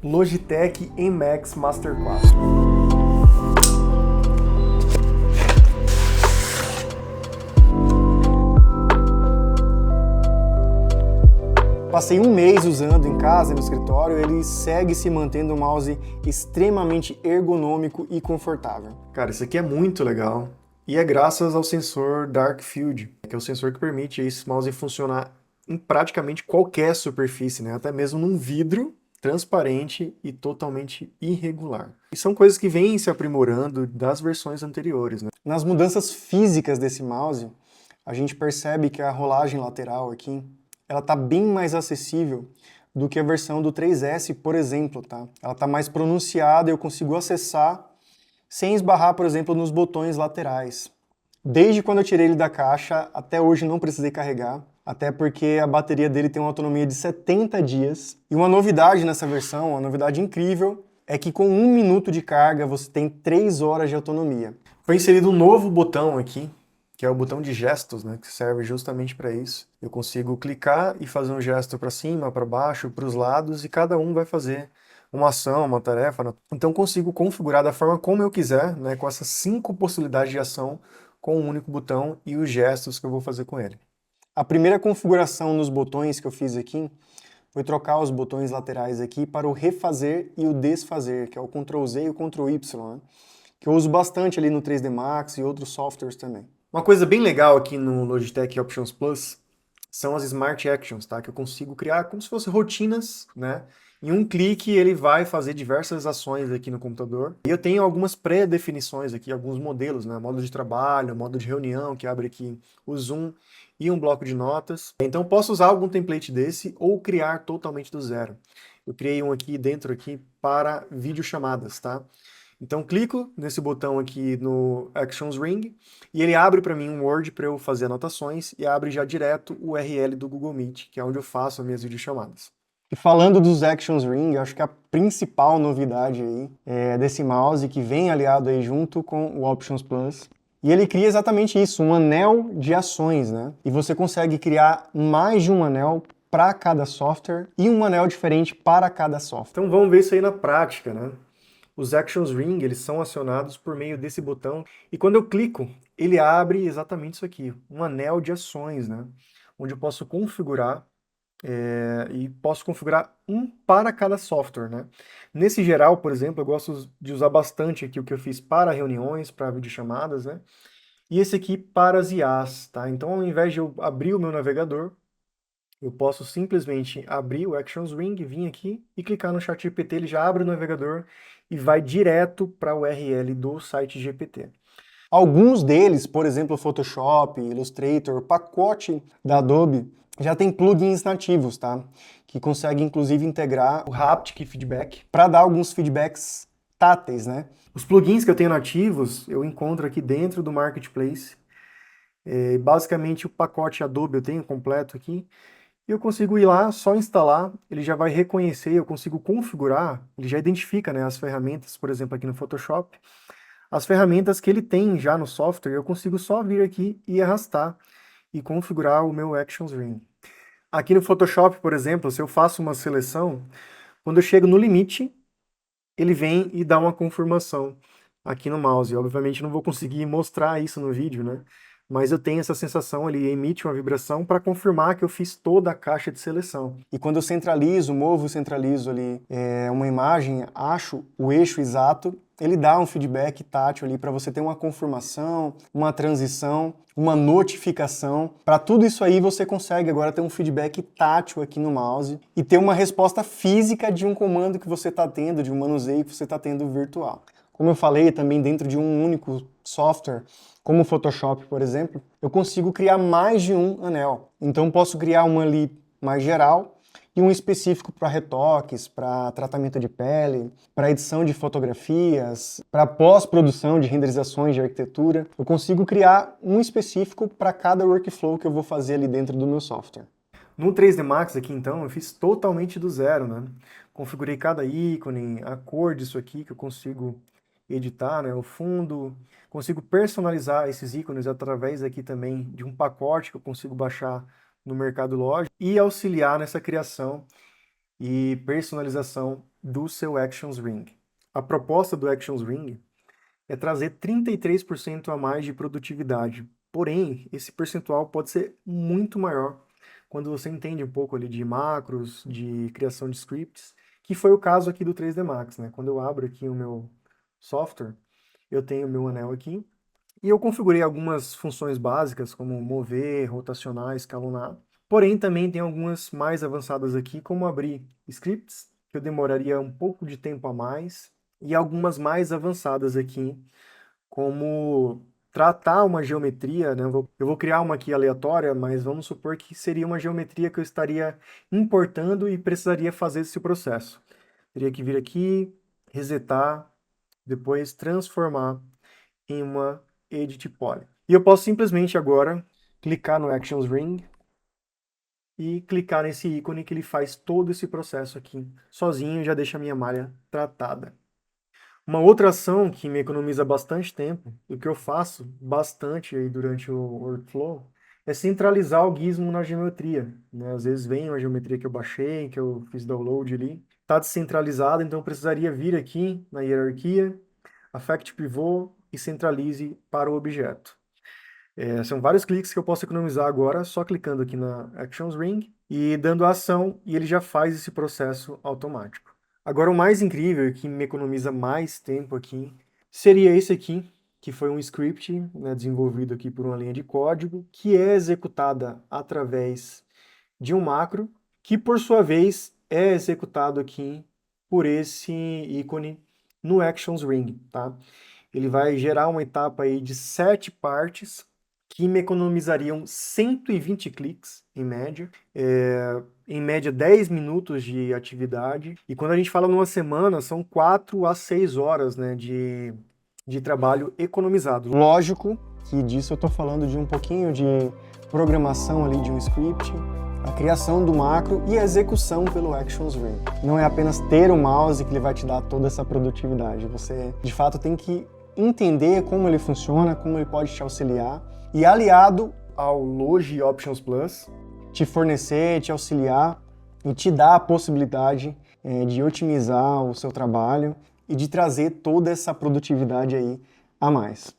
Logitech Emax Master 4. Passei um mês usando em casa, no escritório, ele segue se mantendo um mouse extremamente ergonômico e confortável. Cara, isso aqui é muito legal e é graças ao sensor Dark Field, que é o sensor que permite esse mouse funcionar em praticamente qualquer superfície, né? Até mesmo num vidro transparente e totalmente irregular. E são coisas que vêm se aprimorando das versões anteriores, né? Nas mudanças físicas desse mouse, a gente percebe que a rolagem lateral aqui, ela tá bem mais acessível do que a versão do 3S, por exemplo, tá? Ela tá mais pronunciada e eu consigo acessar sem esbarrar, por exemplo, nos botões laterais. Desde quando eu tirei ele da caixa, até hoje não precisei carregar, até porque a bateria dele tem uma autonomia de 70 dias. E uma novidade nessa versão, uma novidade incrível, é que com 1 minuto de carga você tem 3 horas de autonomia. Foi inserido um novo botão aqui, que é o botão de gestos, né, que serve justamente para isso. Eu consigo clicar e fazer um gesto para cima, para baixo, para os lados, e cada um vai fazer uma ação, uma tarefa, né? Então consigo configurar da forma como eu quiser, né, com essas 5 possibilidades de ação, com um único botão e os gestos que eu vou fazer com ele. A primeira configuração nos botões que eu fiz aqui foi trocar os botões laterais aqui para o refazer e o desfazer, que é o Ctrl Z e o Ctrl Y, né? Que eu uso bastante ali no 3D Max e outros softwares também. Uma coisa bem legal aqui no Logitech Options Plus são as Smart Actions, tá? Que eu consigo criar como se fossem rotinas, né? Em um clique ele vai fazer diversas ações aqui no computador. E eu tenho algumas pré-definições aqui, alguns modelos, né? Modo de trabalho, modo de reunião, que abre aqui o Zoom e um bloco de notas. Então posso usar algum template desse ou criar totalmente do zero. Eu criei um aqui dentro aqui para videochamadas, tá? Então clico nesse botão aqui no Actions Ring e ele abre para mim um Word para eu fazer anotações e abre já direto o URL do Google Meet, que é onde eu faço as minhas videochamadas. E falando dos Actions Ring, acho que a principal novidade aí é desse mouse que vem aliado aí junto com o Options Plus. E ele cria exatamente isso, um anel de ações, né? E você consegue criar mais de um anel para cada software e um anel diferente para cada software. Então vamos ver isso aí na prática, né? Os Actions Ring, eles são acionados por meio desse botão, e quando eu clico, ele abre exatamente isso aqui, um anel de ações, né? Onde eu posso configurar, e posso configurar um para cada software, né? Nesse geral, por exemplo, eu gosto de usar bastante aqui o que eu fiz para reuniões, para videochamadas, né? E esse aqui para as IAs, tá? Então, ao invés de eu abrir o meu navegador, eu posso simplesmente abrir o Actions Ring, vir aqui e clicar no ChatGPT, ele já abre o navegador e vai direto para o URL do site GPT. Alguns deles, por exemplo, Photoshop, Illustrator, o pacote da Adobe, já tem plugins nativos, tá? Que conseguem inclusive integrar o Haptic Feedback para dar alguns feedbacks táteis, né? Os plugins que eu tenho nativos, eu encontro aqui dentro do Marketplace. Basicamente o pacote Adobe eu tenho completo aqui. E eu consigo ir lá, só instalar, ele já vai reconhecer, eu consigo configurar, ele já identifica, né, as ferramentas, por exemplo, aqui no Photoshop, as ferramentas que ele tem já no software, eu consigo só vir aqui e arrastar e configurar o meu Actions Ring. Aqui no Photoshop, por exemplo, se eu faço uma seleção, quando eu chego no limite, ele vem e dá uma confirmação aqui no mouse. Obviamente não vou conseguir mostrar isso no vídeo, né? Mas eu tenho essa sensação, ele emite uma vibração para confirmar que eu fiz toda a caixa de seleção. E quando eu centralizo, movo e centralizo ali uma imagem, acho o eixo exato, ele dá um feedback tátil ali para você ter uma confirmação, uma transição, uma notificação. Para tudo isso aí você consegue agora ter um feedback tátil aqui no mouse e ter uma resposta física de um comando que você está tendo, de um manuseio que você está tendo virtual. Como eu falei, também dentro de um único software, como o Photoshop, por exemplo, eu consigo criar mais de um anel. Então posso criar um ali mais geral e um específico para retoques, para tratamento de pele, para edição de fotografias, para pós-produção de renderizações de arquitetura. Eu consigo criar um específico para cada workflow que eu vou fazer ali dentro do meu software. No 3D Max aqui, então, eu fiz totalmente do zero, né? Configurei cada ícone, a cor disso aqui que eu consigo editar, né? O fundo, consigo personalizar esses ícones através aqui também de um pacote que eu consigo baixar no Mercado Loja e auxiliar nessa criação e personalização do seu Actions Ring. A proposta do Actions Ring é trazer 33% a mais de produtividade. Porém, esse percentual pode ser muito maior quando você entende um pouco ali de macros, de criação de scripts, que foi o caso aqui do 3D Max, né? Quando eu abro aqui o meu software, eu tenho o meu anel aqui, e eu configurei algumas funções básicas, como mover, rotacionar, escalonar. Porém, também tem algumas mais avançadas aqui, como abrir scripts, que eu demoraria um pouco de tempo a mais, e algumas mais avançadas aqui, como tratar uma geometria, né? Eu vou criar uma aqui aleatória, mas vamos supor que seria uma geometria que eu estaria importando e precisaria fazer esse processo. Teria que vir aqui, resetar, depois transformar em uma Edit Poly. E eu posso simplesmente agora clicar no Actions Ring e clicar nesse ícone que ele faz todo esse processo aqui sozinho e já deixa a minha malha tratada. Uma outra ação que me economiza bastante tempo, e que eu faço bastante aí durante o workflow, é centralizar o gizmo na geometria, né? Às vezes vem uma geometria que eu baixei, que eu fiz download ali, está descentralizada, então eu precisaria vir aqui na hierarquia, Affect Pivot e centralize para o objeto. São vários cliques que eu posso economizar agora, só clicando aqui na Actions Ring e dando a ação, e ele já faz esse processo automático. Agora, o mais incrível e que me economiza mais tempo aqui seria esse aqui, que foi um script, né, desenvolvido aqui por uma linha de código, que é executada através de um macro, que por sua vez é executado aqui por esse ícone no Actions Ring, tá? Ele vai gerar uma etapa aí de 7 partes que me economizariam 120 cliques em média 10 minutos de atividade. E quando a gente fala numa semana, são 4 a 6 horas, né, de trabalho economizado. Lógico que disso eu estou falando de um pouquinho de programação ali de um script, a criação do macro e a execução pelo Actions Ring. Não é apenas ter o mouse que ele vai te dar toda essa produtividade. Você, de fato, tem que entender como ele funciona, como ele pode te auxiliar, e aliado ao Logi Options Plus, te fornecer, te auxiliar e te dar a possibilidade de otimizar o seu trabalho e de trazer toda essa produtividade aí a mais.